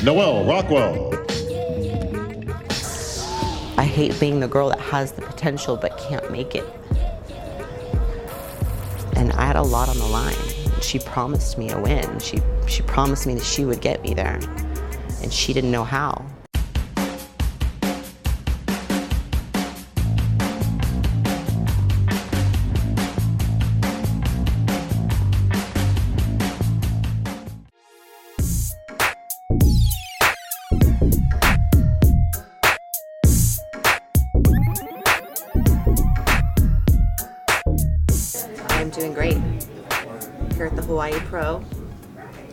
Noelle Rockwell. I hate being the girl that has the potential but can't make it. And I had a lot on the line. She promised me a win. She promised me that she would get me there, and she didn't know how. I'm doing great here at the Hawaii Pro,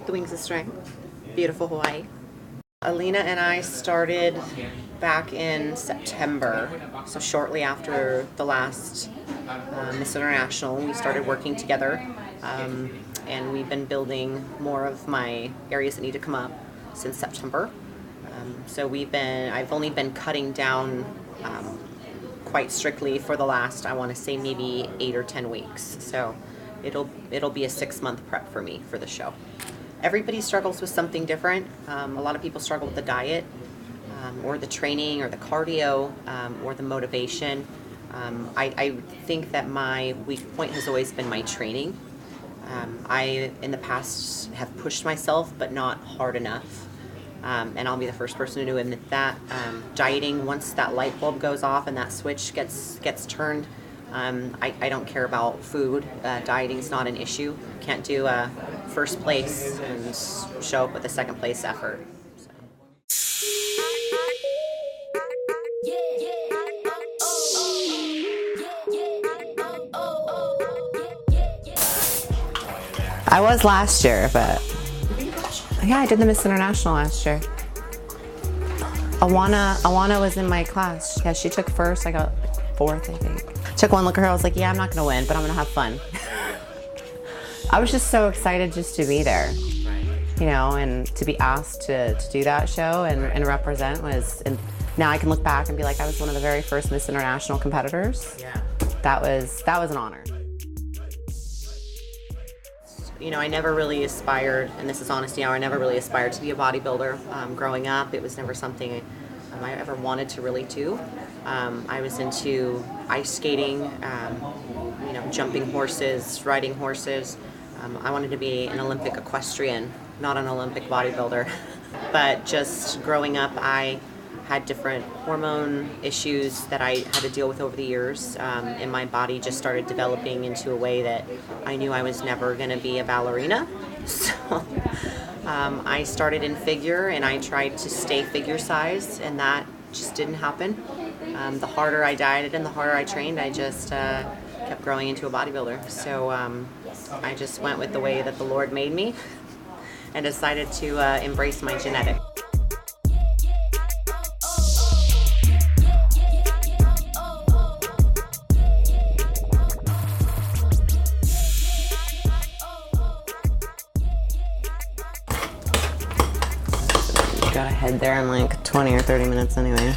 the Wings of Strength, beautiful Hawaii. Alina and I started back in September, so shortly after the last Miss International. We started working together, and we've been building more of my areas that need to come up since September. So I've only been cutting down quite strictly for the last, I want to say, maybe 8 or 10 weeks. So it'll be a 6-month prep for me for the show. Everybody struggles with something different. A lot of people struggle with the diet, or the training, or the cardio, or the motivation. I think that my weak point has always been my training. I, in the past, have pushed myself, but not hard enough. And I'll be the first person to admit that. Dieting, once that light bulb goes off and that switch gets turned, I don't care about food. Dieting's not an issue. Can't do first place and show up with a second place effort. I was last year, but yeah, I did the Miss International last year. Awana was in my class. Yeah, she took first. I got 4th, I think. Took one look at her. I was like, yeah, I'm not gonna win, but I'm gonna have fun. I was just so excited just to be there, you know, and to be asked to do that show and represent was. And now I can look back and be like, I was one of the very first Miss International competitors. Yeah. That was an honor. You know, I never really aspired, and this is honesty, I never really aspired to be a bodybuilder. Growing up, it was never something I ever wanted to really do. I was into ice skating, you know, jumping horses, riding horses. I wanted to be an Olympic equestrian, not an Olympic bodybuilder. But just growing up, I had different hormone issues that I had to deal with over the years, and my body just started developing into a way that I knew I was never going to be a ballerina. So I started in figure, and I tried to stay figure size, and that just didn't happen. The harder I dieted and the harder I trained, I just kept growing into a bodybuilder. So I just went with the way that the Lord made me and decided to embrace my genetics. Gotta head there in like 20 or 30 minutes anyway.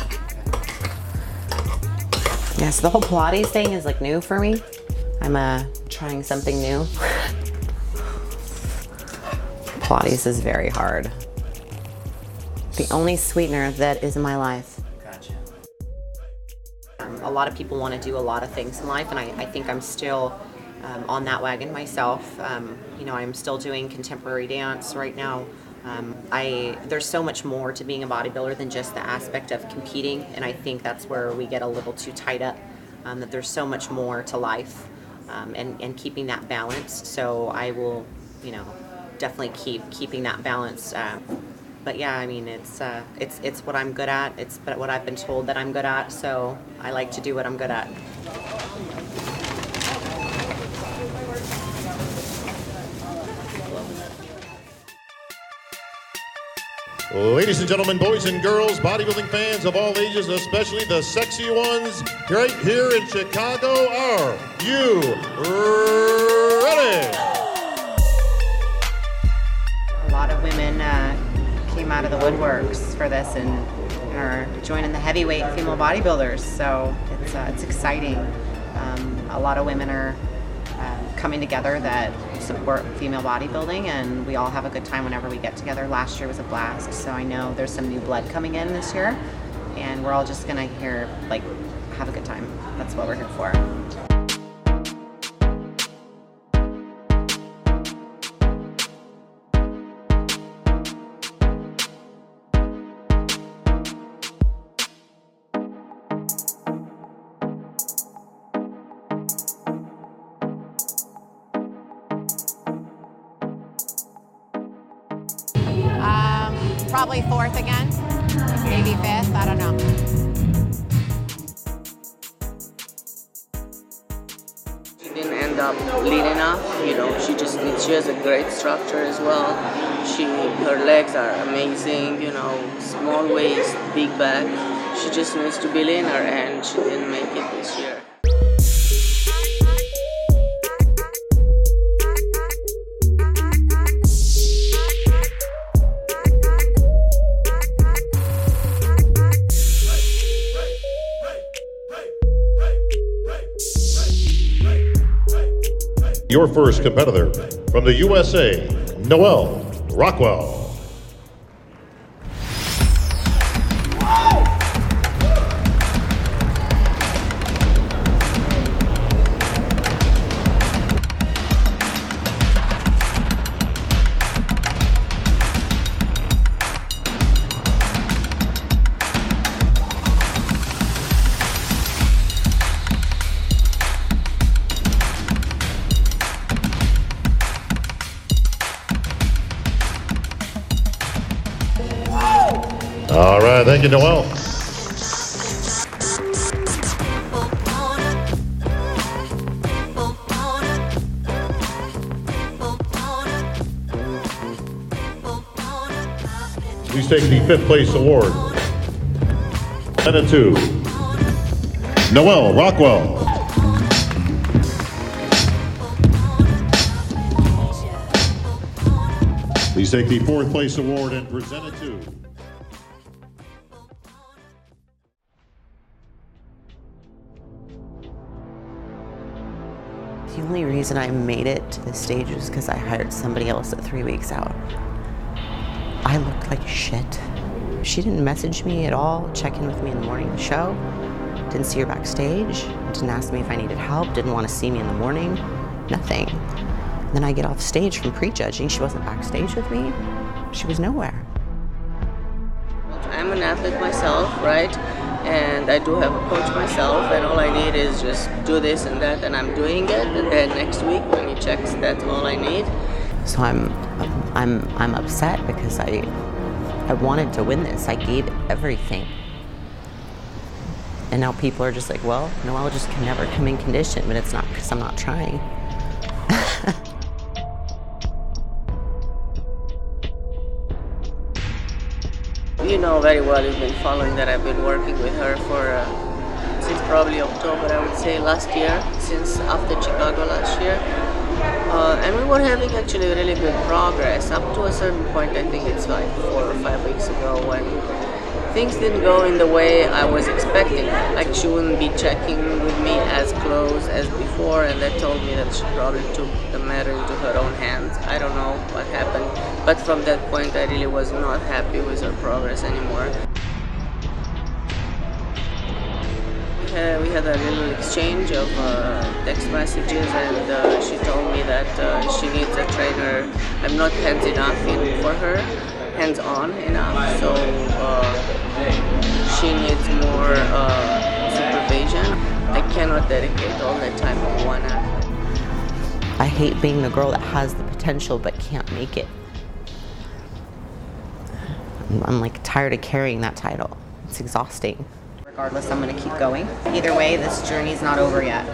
Yeah, so the whole Pilates thing is like new for me. I'm trying something new. Pilates is very hard. The only sweetener that is in my life. Gotcha. A lot of people want to do a lot of things in life, and I think I'm still on that wagon myself. You know, I'm still doing contemporary dance right now. There's so much more to being a bodybuilder than just the aspect of competing, and I think that's where we get a little too tied up, that there's so much more to life, and keeping that balance. So I will, you know, definitely keeping that balance. But yeah, I mean, it's what I'm good at. It's what I've been told that I'm good at, so I like to do what I'm good at. Ladies and gentlemen, boys and girls, bodybuilding fans of all ages, especially the sexy ones, right here in Chicago, are you ready? A lot of women came out of the woodworks for this and are joining the heavyweight female bodybuilders, so it's exciting. A lot of women are coming together that support female bodybuilding, and we all have a good time whenever we get together. Last year was a blast, so I know there's some new blood coming in this year, and we're all just gonna have a good time. That's what we're here for. Probably fourth again, maybe fifth, I don't know. She didn't end up lean enough, she has a great structure as well. Her legs are amazing, small waist, big back. She just needs to be leaner, and she didn't make it this year. Your first competitor from the USA, Noelle Rockwell. All right, thank you, Noelle. Please take the 5th place award. And to Noelle Rockwell. Please take the 4th place award and present it to The only reason I made it to this stage was because I hired somebody else at 3 weeks out. I looked like shit. She didn't message me at all, check in with me in the morning of the show, didn't see her backstage, didn't ask me if I needed help, didn't want to see me in the morning, nothing. And then I get off stage from prejudging, she wasn't backstage with me, she was nowhere. I'm an athlete myself, right? And I do have a coach myself, and all I need is just do this and that, and I'm doing it. And then next week when he checks, that's all I need. So I'm upset because I wanted to win this. I gave everything, and now people are just like, well, Noelle just can never come in condition, but it's not because I'm not trying. You know very well, you've been following that I've been working with her for since probably October, I would say, last year, since after Chicago last year. And we were having actually really good progress up to a certain point. I think it's like 4 or 5 weeks ago, when things didn't go in the way I was expecting. Like, she wouldn't be checking with me as close as before, and that told me that she probably took the matter into her own hands. I don't know what happened, but from that point I really was not happy with her progress anymore. We had a little exchange of text messages, and she told me that she needs a trainer. I'm not hands-on enough, so she needs more supervision. I cannot dedicate all that time to one athlete. I hate being the girl that has the potential but can't make it. I'm like tired of carrying that title. It's exhausting. Regardless, I'm going to keep going. Either way, this journey's not over yet.